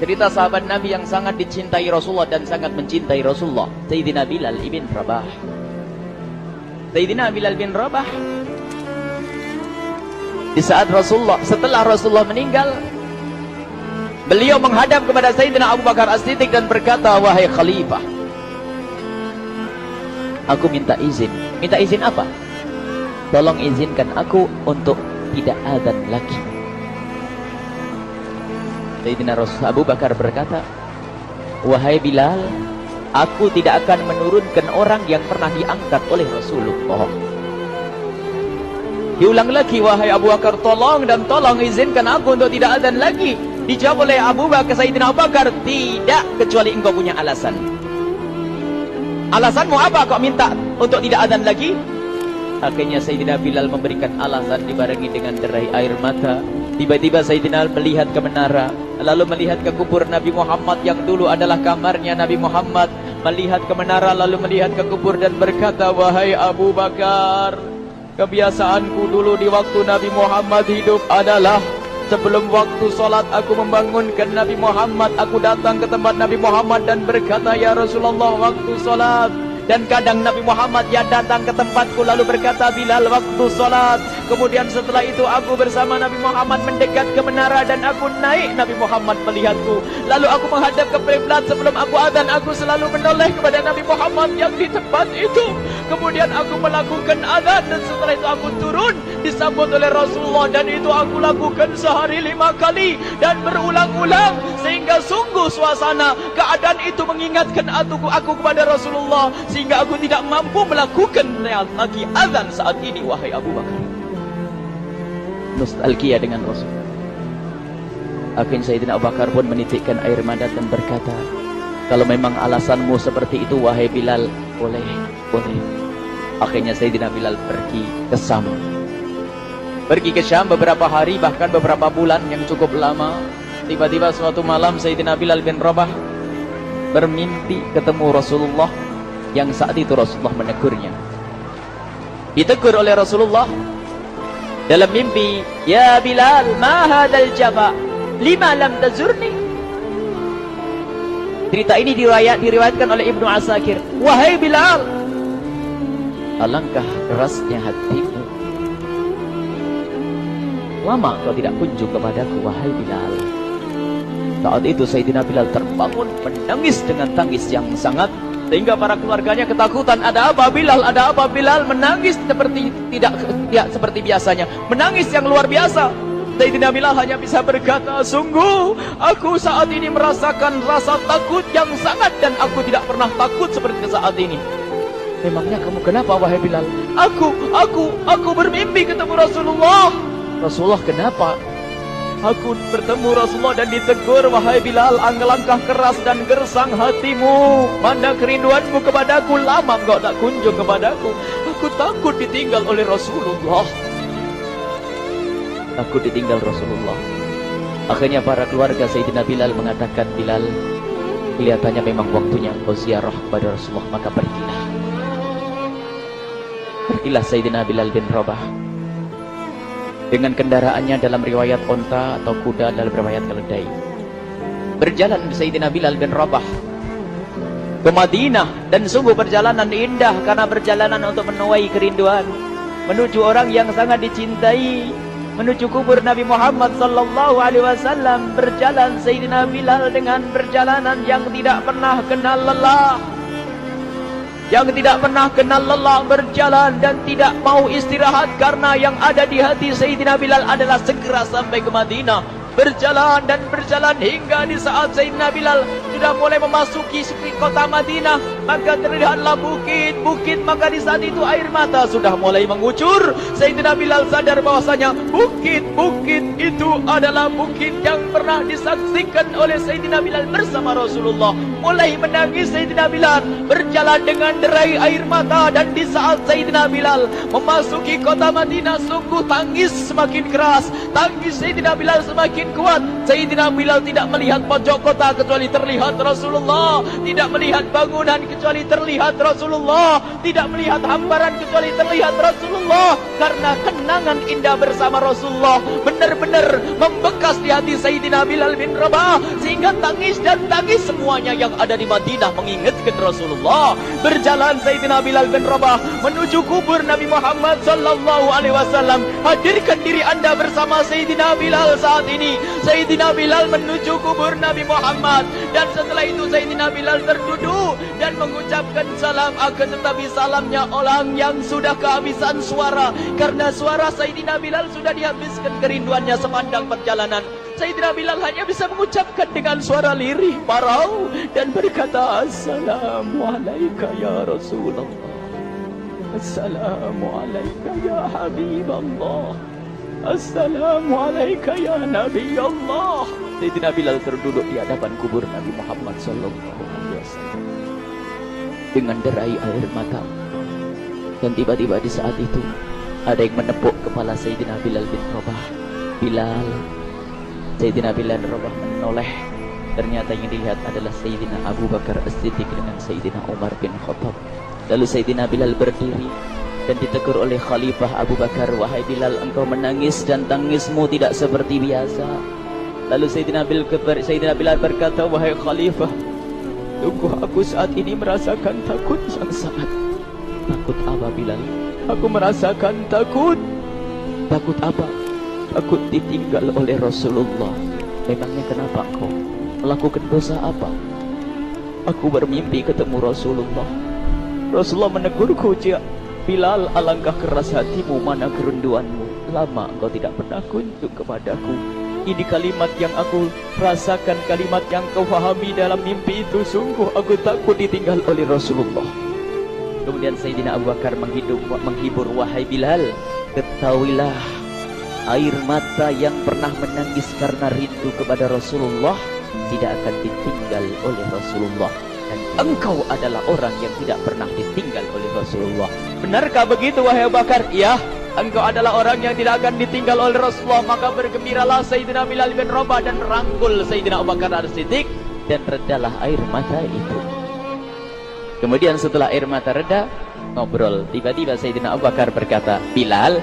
Cerita sahabat Nabi yang sangat dicintai Rasulullah dan sangat mencintai Rasulullah, Sayyidina Bilal ibn Rabah. Sayyidina Bilal bin Rabah, di saat setelah Rasulullah meninggal, beliau menghadap kepada Sayyidina Abu Bakar As-Siddiq dan berkata, wahai khalifah, aku minta izin. Minta izin apa? Tolong izinkan aku untuk tidak azan lagi. Sayyidina Abu Bakar berkata, wahai Bilal, aku tidak akan menurunkan orang yang pernah diangkat oleh Rasulullah. Diulang lagi, wahai Abu Bakar, tolong dan tolong izinkan aku untuk tidak azan lagi. Dijawab oleh Abu Bakar, Sayyidina Abu Bakar, tidak, kecuali engkau punya alasan. Alasanmu apa kau minta untuk tidak azan lagi? Akhirnya Sayyidina Bilal memberikan alasan dibarengi dengan derai air mata. Tiba-tiba Sayyidina melihat ke menara, lalu melihat ke kubur Nabi Muhammad yang dulu adalah kamarnya Nabi Muhammad. Melihat ke menara, lalu melihat ke kubur dan berkata, wahai Abu Bakar, kebiasaanku dulu di waktu Nabi Muhammad hidup adalah sebelum waktu sholat aku membangunkan Nabi Muhammad. Aku datang ke tempat Nabi Muhammad dan berkata, ya Rasulullah, waktu sholat. Dan kadang Nabi Muhammad ya datang ke tempatku lalu berkata, Bilal, waktu sholat. Kemudian setelah itu aku bersama Nabi Muhammad mendekat ke menara dan aku naik. Nabi Muhammad melihatku. Lalu aku menghadap ke kiblat. Sebelum aku adzan, aku selalu menoleh kepada Nabi Muhammad yang di tempat itu. Kemudian aku melakukan adzan dan setelah itu aku turun disambut oleh Rasulullah, dan itu aku lakukan sehari 5 kali dan berulang-ulang sehingga sungguh suasana keadaan itu mengingatkan aku kepada Rasulullah, sehingga aku tidak mampu melakukan lagi azan saat ini. Wahai Abu Bakar, nostalgia dengan Rasul. Akhirnya Sayyidina Abu Bakar pun menitikkan air mata dan berkata, kalau memang alasanmu seperti itu wahai Bilal, boleh. Akhirnya Sayyidina Bilal pergi ke Syam. Pergi ke Syam beberapa hari, bahkan beberapa bulan yang cukup lama. Tiba-tiba suatu malam Sayyidina Bilal bin Rabah bermimpi ketemu Rasulullah, yang saat itu Rasulullah menegurnya. Ditegur oleh Rasulullah dalam mimpi, ya Bilal, ma hadzal jafa, lima lam tazurni. Cerita ini diriwayatkan oleh Ibnu Asakir. Wahai Bilal, alangkah kerasnya hatimu, lama kau tidak kunjung kepadaku wahai Bilal. Saat itu Sayyidina Bilal terbangun menangis dengan tangis yang sangat, sehingga para keluarganya ketakutan. Ada apa Bilal? Ada apa Bilal? Menangis seperti tidak seperti biasanya, menangis yang luar biasa. Sayyidina Bilal hanya bisa berkata, sungguh aku saat ini merasakan rasa takut yang sangat, dan aku tidak pernah takut seperti saat ini. Memangnya kamu kenapa wahai Bilal? Aku bermimpi ketemu Rasulullah. Rasulullah kenapa? Aku bertemu Rasulullah dan ditegur, wahai Bilal, langkah keras dan gersang hatimu. Mana kerinduanmu kepadaku, lama engkau tak kunjung kepadaku. Aku takut ditinggal oleh Rasulullah. Aku ditinggal Rasulullah. Akhirnya para keluarga Sayyidina Bilal mengatakan, Bilal, kelihatannya memang waktunya engkau ziarah kepada Rasulullah, maka pergilah. Pergilah Sayyidina Bilal bin Rabah dengan kendaraannya, dalam riwayat onta atau kuda, dalam riwayat keledai. Berjalan Sayyidina Bilal bin Rabah ke Madinah, dan sungguh perjalanan indah karena perjalanan untuk menuai kerinduan, menuju orang yang sangat dicintai, menuju kubur Nabi Muhammad sallallahu alaihi wasallam. Berjalan Sayyidina Bilal dengan perjalanan yang tidak pernah kenal lelah, berjalan dan tidak mau istirahat, karena yang ada di hati Sayyidina Bilal adalah segera sampai ke Madinah. Berjalan dan berjalan hingga di saat Sayyidina Bilal sudah mulai memasuki kota Madinah, maka terlihatlah bukit-bukit. Maka di saat itu air mata sudah mulai mengucur. Sayyidina Bilal sadar bahwasanya bukit-bukit itu adalah bukit yang pernah disaksikan oleh Sayyidina Bilal bersama Rasulullah. Mulai menangis Sayyidina Bilal, berjalan dengan derai air mata. Dan di saat Sayyidina Bilal memasuki kota Madinah, sungguh tangis semakin keras, tangis Sayyidina Bilal semakin kuat. Sayyidina Bilal tidak melihat pojok kota kecuali terlihat Rasulullah, tidak melihat bangunan kecuali terlihat Rasulullah, tidak melihat hamparan kecuali terlihat Rasulullah, karena kenangan indah bersama Rasulullah benar-benar membekas di hati Sayyidina Bilal bin Rabah, sehingga tangis dan tangis semuanya yang ada di Madinah mengingatkan Rasulullah. Berjalan Sayyidina Bilal bin Rabah menuju kubur Nabi Muhammad sallallahu alaihi wasallam. Hadirkan diri Anda bersama Sayyidina Bilal saat ini. Sayyidina Bilal menuju kubur Nabi Muhammad, dan setelah itu Sayyidina Bilal terduduk dan mengucapkan salam, akan tetapi salamnya orang yang sudah kehabisan suara, karena suara Sayyidina Bilal sudah dihabiskan kerinduannya sepanjang perjalanan. Sayyidina Bilal hanya bisa mengucapkan dengan suara lirih parau dan berkata, Assalamualaikum ya Rasulullah, Assalamualaikum ya Habiballah, Assalamualaikum ya Nabi Allah. Sayyidina Bilal terduduk di hadapan kubur Nabi Muhammad sallallahu alaihi wasallam dengan derai air mata. Dan tiba-tiba di saat itu ada yang menepuk kepala Sayyidina Bilal bin Rabah. Bilal. Sayyidina Bilal bin Rabah menoleh. Ternyata yang dilihat adalah Sayyidina Abu Bakar As-Siddiq dengan Sayyidina Umar bin Khattab. Lalu Sayyidina Bilal berdiri dan ditegur oleh Khalifah Abu Bakar, wahai Bilal, engkau menangis dan tangismu tidak seperti biasa. Lalu Sayyidina Bilal berkata, wahai Khalifah, sungguh aku saat ini merasakan takut yang sangat. Takut apa Bilal? Aku merasakan takut. Takut apa? Takut ditinggal oleh Rasulullah. Memangnya kenapa engkau melakukan dosa apa? Aku bermimpi ketemu Rasulullah. Rasulullah menegurku, Bilal, alangkah keras hatimu, mana kerinduanmu. Lama engkau tidak pernah kunjung kepadaku. Ini kalimat yang aku rasakan, kalimat yang kau fahami dalam mimpi itu. Sungguh aku takut ditinggal oleh Rasulullah. Kemudian Sayyidina Abu Bakar menghibur, wahai Bilal, ketahuilah, air mata yang pernah menangis karena rindu kepada Rasulullah tidak akan ditinggal oleh Rasulullah. Dan engkau adalah orang yang tidak pernah ditinggal oleh Rasulullah. Benarkah begitu wahai Abu Bakar? Ya, engkau adalah orang yang tidak akan ditinggal oleh Rasulullah. Maka bergembiralah Sayyidina Bilal bin Rabah dan rangkul Sayyidina Abu Bakar As-Siddiq, dan redalah air mata itu. Kemudian setelah air mata reda, ngobrol. Tiba-tiba Sayyidina Abu Bakar berkata, Bilal,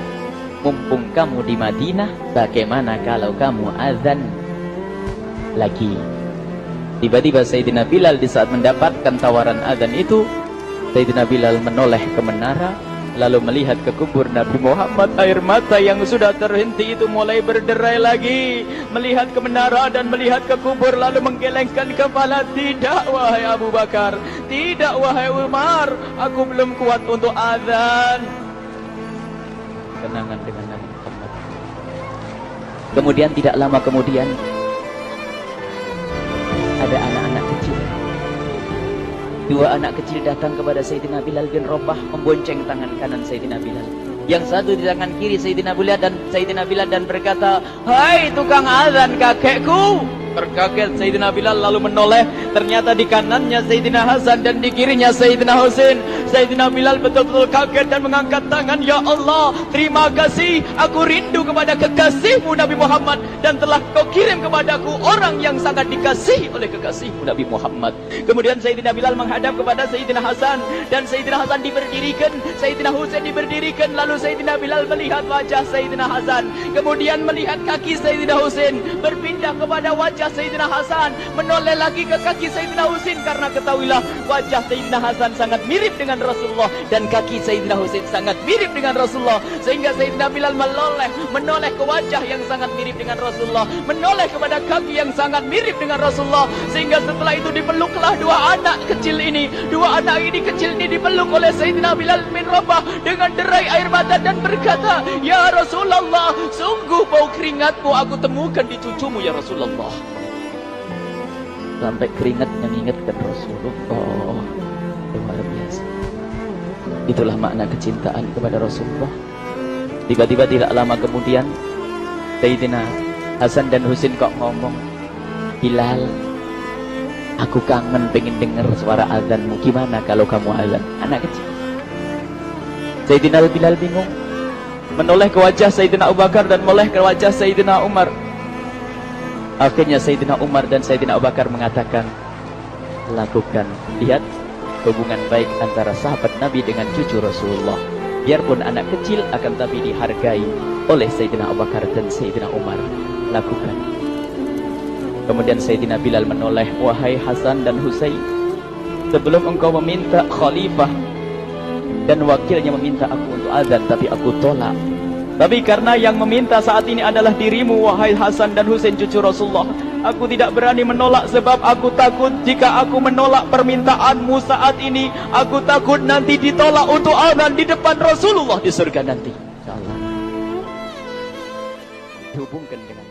mumpung kamu di Madinah, bagaimana kalau kamu azan lagi? Tiba-tiba Sayyidina Bilal di saat mendapatkan tawaran azan itu, Sayyidina Bilal menoleh ke menara, lalu melihat ke kubur Nabi Muhammad. Air mata yang sudah terhenti itu mulai berderai lagi. Melihat ke menara dan melihat ke kubur, lalu menggelengkan kepala. Tidak wahai Abu Bakar, tidak wahai Umar, aku belum kuat untuk azan. Kenangan dengan Nabi Muhammad. Kemudian tidak lama kemudian ada anak-anak kecil. Dua anak kecil datang kepada Sayyidina Bilal bin Rabah, membonceng tangan kanan Sayyidina Bilal. Yang satu di tangan kiri Sayyidina Bilal dan berkata, hai tukang azan kakekku. Terkaget Sayyidina Bilal lalu menoleh. Ternyata di kanannya Sayyidina Hasan dan di kirinya Sayyidina Husain. Sayyidina Bilal betul-betul kaget dan mengangkat tangan. Ya Allah, terima kasih. Aku rindu kepada kekasihmu Nabi Muhammad, dan telah kau kirim kepadaku orang yang sangat dikasihi oleh kekasihmu Nabi Muhammad. Kemudian Sayyidina Bilal menghadap kepada Sayyidina Hasan, dan Sayyidina Hasan diberdirikan, Sayyidina Husain diberdirikan. Lalu Sayyidina Bilal melihat wajah Sayyidina Hasan, kemudian melihat kaki Sayyidina Husain, berpindah kepada wajah Sayyidina Hasan, menoleh lagi ke kaki Sayyidina Husain, karena ketahuilah wajah Sayyidina Hasan sangat mirip dengan Rasulullah dan kaki Sayyidina Husain sangat mirip dengan Rasulullah, sehingga Sayyidina Bilal menoleh ke wajah yang sangat mirip dengan Rasulullah, menoleh kepada kaki yang sangat mirip dengan Rasulullah, sehingga setelah itu dipeluklah dua anak kecil ini dipeluk oleh Sayyidina Bilal bin Rabah dengan derai air mata dan berkata, ya Rasulullah, sungguh bau keringatmu aku temukan di cucumu ya Rasulullah. Sampai keringat mengingatkan Rasulullah. Luar biasa. Itulah makna kecintaan kepada Rasulullah. Tiba-tiba tidak lama kemudian Sayyidina Hasan dan Husain kok ngomong, Bilal, aku kangen pengen dengar suara azanmu. Gimana kalau kamu azan? Anak kecil. Sayyidina Bilal bingung, menoleh ke wajah Sayyidina Abu Bakar dan menoleh ke wajah Sayyidina Umar. Akhirnya Sayyidina Umar dan Sayyidina Abu Bakar mengatakan, lakukan. Lihat hubungan baik antara sahabat Nabi dengan cucu Rasulullah. Biarpun anak kecil, akan tapi dihargai oleh Sayyidina Abu Bakar dan Sayyidina Umar. Lakukan. Kemudian Sayyidina Bilal menoleh, wahai Hasan dan Husain, sebelum engkau meminta khalifah dan wakilnya meminta aku untuk azan, tapi aku tolak. Tapi karena yang meminta saat ini adalah dirimu, wahai Hasan dan Husain cucu Rasulullah, aku tidak berani menolak, sebab aku takut jika aku menolak permintaanmu saat ini, aku takut nanti ditolak untuk azan di depan Rasulullah di surga nanti. InsyaAllah. Dihubungkan dengan